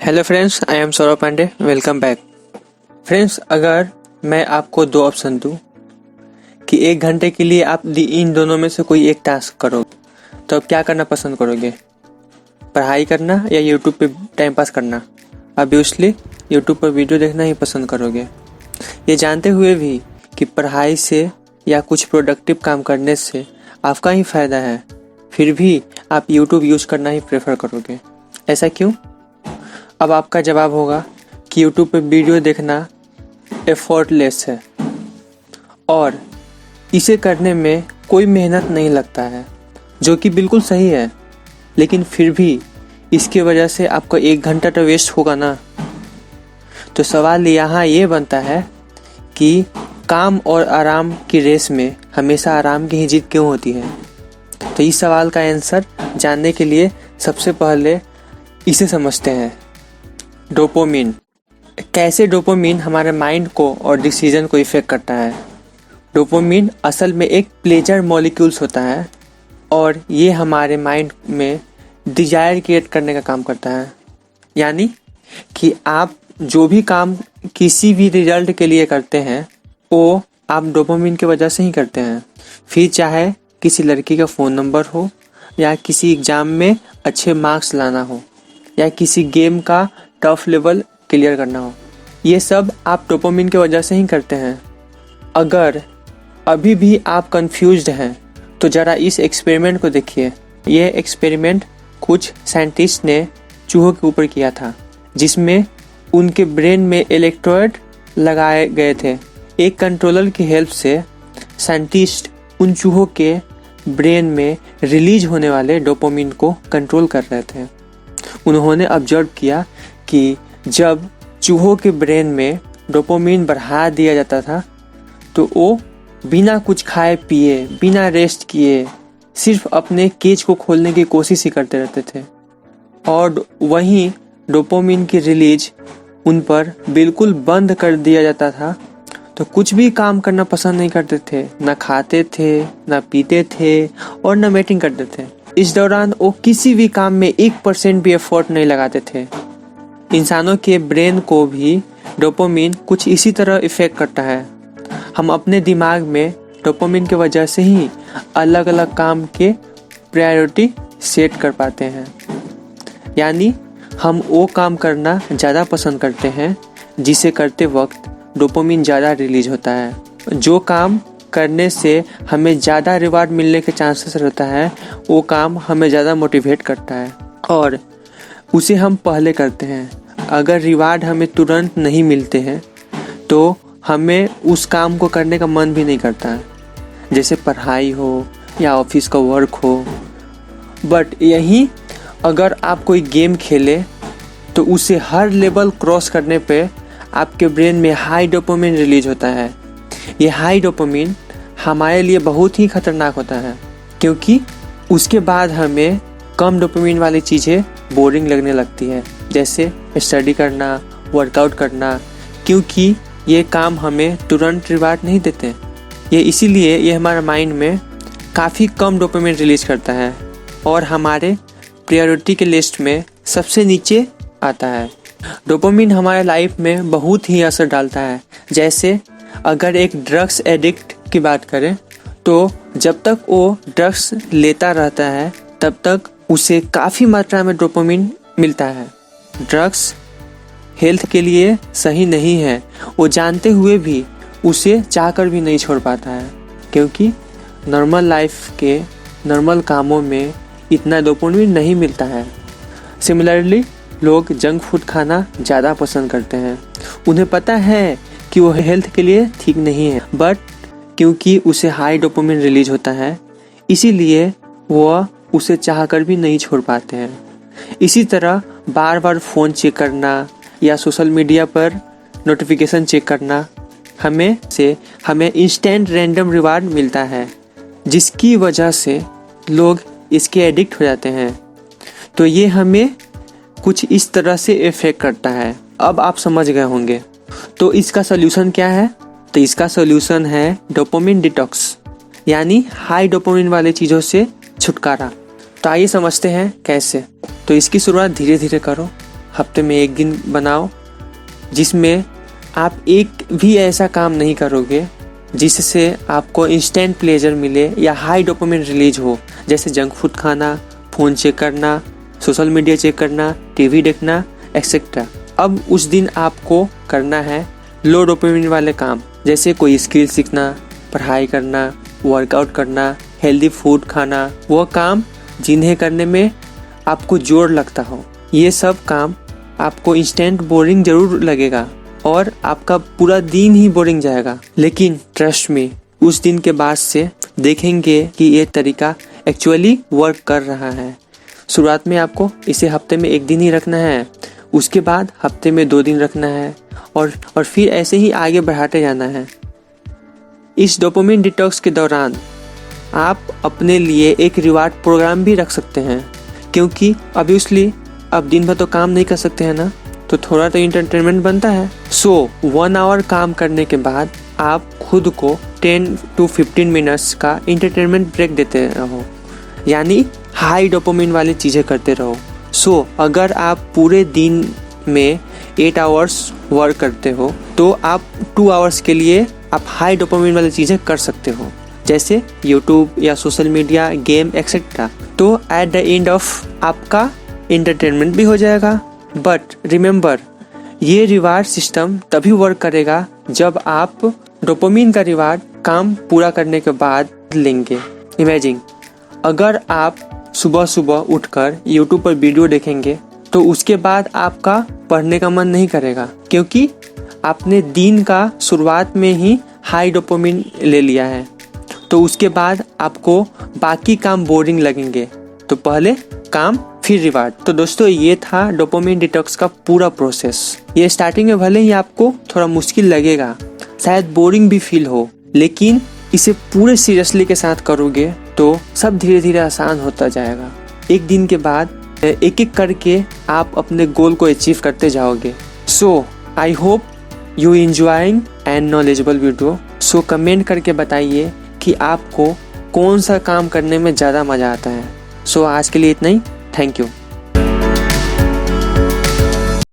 Hello friends, I am Saurabh Pandey. Welcome back. Friends, अगर मैं आपको दो ऑप्शन दूं कि 1 घंटे के लिए आप इन दोनों में से कोई एक टास्क करो, तो आप क्या करना पसंद करोगे? पढ़ाई करना या यूट्यूब पे टाइम पास करना? ऑब्वियसली यूट्यूब पर वीडियो देखना ही पसंद करोगे, ये जानते हुए भी कि पढ़ाई से या कुछ प्रोडक्टिव काम करने से आपका ही फ़ायदा है, फिर भी आप यूट्यूब यूज़ करना ही प्रेफर करोगे। ऐसा क्यों? अब आपका जवाब होगा कि यूट्यूब पे वीडियो देखना एफर्टलेस है और इसे करने में कोई मेहनत नहीं लगता है, जो कि बिल्कुल सही है। लेकिन फिर भी इसकी वजह से आपका 1 घंटा तो वेस्ट होगा ना। तो सवाल यहाँ ये बनता है कि काम और आराम की रेस में हमेशा आराम की ही जीत क्यों होती है? तो इस सवाल का आंसर जानने के लिए सबसे पहले इसे समझते हैं। डोपामिन। कैसे डोपामिन हमारे माइंड को और डिसीजन को इफेक्ट करता है। डोपामिन असल में एक प्लेजर मॉलिक्यूल्स होता है और ये हमारे माइंड में डिजायर क्रिएट करने का काम करता है। यानी कि आप जो भी काम किसी भी रिजल्ट के लिए करते हैं वो आप डोपामिन की वजह से ही करते हैं। फिर चाहे किसी लड़की का फ़ोन नंबर हो, या किसी एग्ज़ाम में अच्छे मार्क्स लाना हो, या किसी गेम का टफ लेवल क्लियर करना हो, ये सब आप डोपामिन की वजह से ही करते हैं। अगर अभी भी आप कंफ्यूज्ड हैं तो ज़रा इस एक्सपेरिमेंट को देखिए। ये एक्सपेरिमेंट कुछ साइंटिस्ट ने चूहों के ऊपर किया था, जिसमें उनके ब्रेन में इलेक्ट्रोड लगाए गए थे। एक कंट्रोलर की हेल्प से साइंटिस्ट उन चूहों के ब्रेन में रिलीज होने वाले डोपामिन को कंट्रोल कर रहे थे। उन्होंने ऑब्जर्व किया कि जब चूहों के ब्रेन में डोपामिन बढ़ा दिया जाता था तो वो बिना कुछ खाए पिए, बिना रेस्ट किए, सिर्फ अपने केज को खोलने की कोशिश ही करते रहते थे। और वहीं डोपामिन की रिलीज उन पर बिल्कुल बंद कर दिया जाता था तो कुछ भी काम करना पसंद नहीं करते थे, ना खाते थे, ना पीते थे और ना मीटिंग करते थे। इस दौरान वो किसी भी काम में 1% भी एफर्ट नहीं लगाते थे। इंसानों के ब्रेन को भी डोपामिन कुछ इसी तरह इफेक्ट करता है। हम अपने दिमाग में डोपामिन की वजह से ही अलग अलग काम के प्रायोरिटी सेट कर पाते हैं। यानी हम वो काम करना ज़्यादा पसंद करते हैं जिसे करते वक्त डोपामिन ज़्यादा रिलीज होता है। जो काम करने से हमें ज़्यादा रिवार्ड मिलने के चांसेस रहता है, वो काम हमें ज़्यादा मोटिवेट करता है और उसे हम पहले करते हैं। अगर रिवार्ड हमें तुरंत नहीं मिलते हैं तो हमें उस काम को करने का मन भी नहीं करता है, जैसे पढ़ाई हो या ऑफिस का वर्क हो। बट यहीं अगर आप कोई गेम खेले तो उसे हर लेवल क्रॉस करने पे आपके ब्रेन में हाई डोपामिन रिलीज होता है। ये हाई डोपामिन हमारे लिए बहुत ही खतरनाक होता है, क्योंकि उसके बाद हमें कम डोपामिन वाली चीज़ें बोरिंग लगने लगती है, जैसे स्टडी करना, वर्कआउट करना, क्योंकि ये काम हमें तुरंत रिवार्ड नहीं देते। ये इसीलिए ये हमारे माइंड में काफ़ी कम डोपामिन रिलीज करता है और हमारे प्रायोरिटी के लिस्ट में सबसे नीचे आता है। डोपामिन हमारे लाइफ में बहुत ही असर डालता है। जैसे अगर एक ड्रग्स एडिक्ट की बात करें तो जब तक वो ड्रग्स लेता रहता है तब तक उसे काफ़ी मात्रा में डोपामिन मिलता है। ड्रग्स हेल्थ के लिए सही नहीं है, वो जानते हुए भी उसे चाहकर भी नहीं छोड़ पाता है, क्योंकि नॉर्मल लाइफ के नॉर्मल कामों में इतना डोपामिन नहीं मिलता है। सिमिलरली लोग जंक फूड खाना ज़्यादा पसंद करते हैं। उन्हें पता है कि वो हेल्थ के लिए ठीक नहीं है, बट क्योंकि उसे हाई डोपामिन रिलीज होता है इसीलिए वह उसे चाहकर भी नहीं छोड़ पाते हैं। इसी तरह बार बार फ़ोन चेक करना या सोशल मीडिया पर नोटिफिकेशन चेक करना हमें इंस्टेंट रैंडम रिवार्ड मिलता है, जिसकी वजह से लोग इसके एडिक्ट हो जाते हैं। तो ये हमें कुछ इस तरह से इफेक्ट करता है। अब आप समझ गए होंगे। तो इसका सल्यूशन क्या है? तो इसका सल्यूशन है डोपामिन डिटॉक्स, यानी हाई डोपामिन वाले चीज़ों से छुटकारा। तो आइए समझते हैं कैसे। तो इसकी शुरुआत धीरे धीरे करो। हफ्ते में एक दिन बनाओ जिसमें आप एक भी ऐसा काम नहीं करोगे जिससे आपको इंस्टेंट प्लेजर मिले या हाई डोपामिन रिलीज हो, जैसे जंक फूड खाना, फ़ोन चेक करना, सोशल मीडिया चेक करना, टीवी देखना एक्सेट्रा। अब उस दिन आपको करना है लो डोपामिन वाले काम, जैसे कोई स्किल सीखना, पढ़ाई करना, वर्कआउट करना, हेल्दी फूड खाना, वो काम जिन्हें करने में आपको जोर लगता हो। ये सब काम आपको इंस्टेंट बोरिंग जरूर लगेगा और आपका पूरा दिन ही बोरिंग जाएगा, लेकिन ट्रस्ट में उस दिन के बाद से देखेंगे कि ये तरीका एक्चुअली वर्क कर रहा है। शुरुआत में आपको इसे हफ्ते में एक दिन ही रखना है, उसके बाद हफ्ते में 2 दिन रखना है और फिर ऐसे ही आगे बढ़ाते जाना है। इस डोपामिन डिटॉक्स के दौरान आप अपने लिए एक रिवार्ड प्रोग्राम भी रख सकते हैं, क्योंकि ऑब्वियसली अब दिन भर तो काम नहीं कर सकते हैं ना, तो थोड़ा तो इंटरटेनमेंट बनता है। 1 आवर काम करने के बाद आप खुद को 10 to 15 मिनट्स का इंटरटेनमेंट ब्रेक देते रहो, यानी हाई डोपामिन वाली चीज़ें करते रहो। अगर आप पूरे दिन में 8 आवर्स वर्क करते हो तो आप 2 आवर्स के लिए आप हाई डोपामिन वाली चीज़ें कर सकते हो, जैसे यूट्यूब या सोशल मीडिया, गेम एक्सेट्रा। तो एट द एंड ऑफ आपका इंटरटेनमेंट भी हो जाएगा। बट रिमेंबर, ये रिवार्ड सिस्टम तभी वर्क करेगा जब आप डोपामिन का रिवार्ड काम पूरा करने के बाद लेंगे। इमेजिन, अगर आप सुबह सुबह उठकर यूट्यूब पर वीडियो देखेंगे तो उसके बाद आपका पढ़ने का मन नहीं करेगा, क्योंकि आपने दिन का शुरुआत में ही हाई डोपामिन ले लिया है। तो उसके बाद आपको बाकी काम बोरिंग लगेंगे, तो पहले काम फिर रिवार्ड। तो दोस्तों, ये था डोपामिन डिटॉक्स का पूरा प्रोसेस। ये स्टार्टिंग में भले ही आपको थोड़ा मुश्किल लगेगा, शायद बोरिंग भी फील हो, लेकिन इसे पूरे सीरियसली के साथ करोगे तो सब धीरे धीरे आसान होता जाएगा। एक दिन के बाद एक एक करके आप अपने गोल को अचीव करते जाओगे। I hope you enjoying and knowledgeable video. Comment करके बताइए कि आपको कौन सा काम करने में ज़्यादा मज़ा आता है। आज के लिए इतना ही। Thank you.